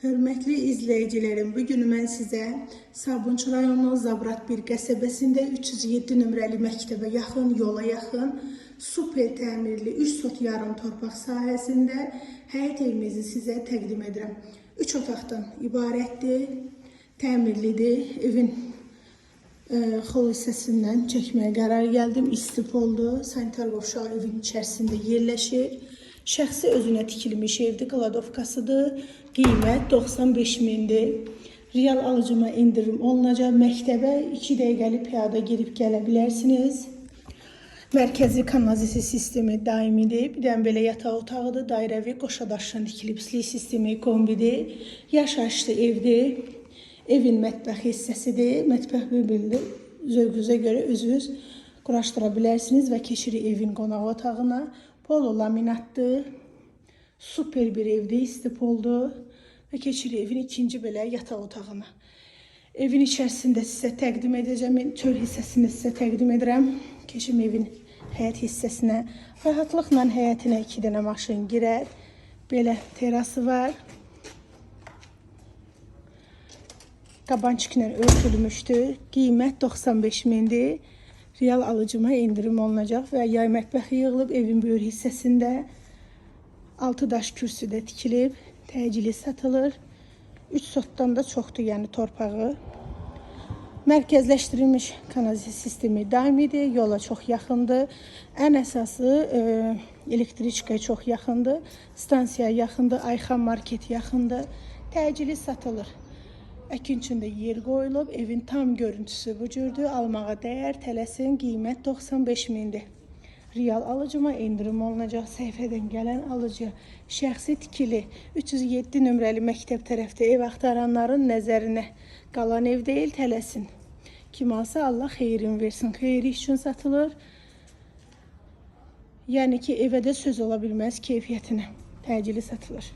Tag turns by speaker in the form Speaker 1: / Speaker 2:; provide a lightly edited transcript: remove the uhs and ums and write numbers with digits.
Speaker 1: Hörmətli izləyicilərim, bugün mən sizə Sabunçu rayonunun Zabrat 1 qəsəbəsində 307 nömrəli məktəbə yaxın, yola yaxın, super təmirli 3 sot yarım torpaq sahəsində həyət evimizi sizə təqdim edirəm. 3 otaqdan ibarətdir, təmirlidir. Evin xol hissəsindən çəkməyə qərar gəldim. İstif oldu. Sanitar qovşağı evin içərisində yerləşir. Şəxsi özünə tikilmiş evdir, qladovkasıdır. Qiymət 95 mindir. Real alıcıma indirim olunacaq. Məktəbə 2 dəqiqəli piyada girib gələ bilərsiniz. Mərkəzi kanalizasiya sistemi daimidir. Bir dənə belə yataq otağıdır. Dairəvi qoşadaşdan tikilib silik sistemi kombidir. Yaşayışlı evdir. Evin mətbəx hissəsidir. Mətbəx bir-biridir. Zövqünüzə görə özünüz quraşdıra bilərsiniz və keçirik evin qonaq otağına. Polo laminatdır. Super bir evdir. İstif oldu. Və keçirik evin ikinci belə yataq otağına. Evin içərisində sizə təqdim edəcəm. Çöl hissəsində sizə təqdim edirəm. Keçim evin həyət hissəsinə. Rahatlıqla həyətinə 2 dənə maşın girər. Belə terası var. Qabançıqla örtülmüşdür. Qiymət 95 mindir. Real alıcıma indirim olunacaq və yay mətbəxi yığılıb evin böyür hissəsində 6 daş kürsüdə tikilib, təcili satılır. 3 sotdan da çoxdur, yəni torpağı. Mərkəzləşdirilmiş kanalizasiya sistemi daimidir, yola çox yaxındır. Ən əsası elektriçkaya çox yaxındır, stansiyaya yaxındır, Ayxan market yaxındır. Təcili satılır. Əkin üçün də yer qoyulub, evin tam görüntüsü bu cürdür. Almağa dəyər, tələsin, qiymət 95 mindir. Real alıcıma indirim olunacaq. Səhifədən gələn alıcı, şəxsi tikili 307 nömrəli məktəb tərəfdə ev axtaranların nəzərinə qalan ev deyil, tələsin. Kim alsa Allah xeyrin versin. Xeyri üçün satılır. Yəni ki, evə də söz ola bilməz keyfiyyətinə. Təcili satılır.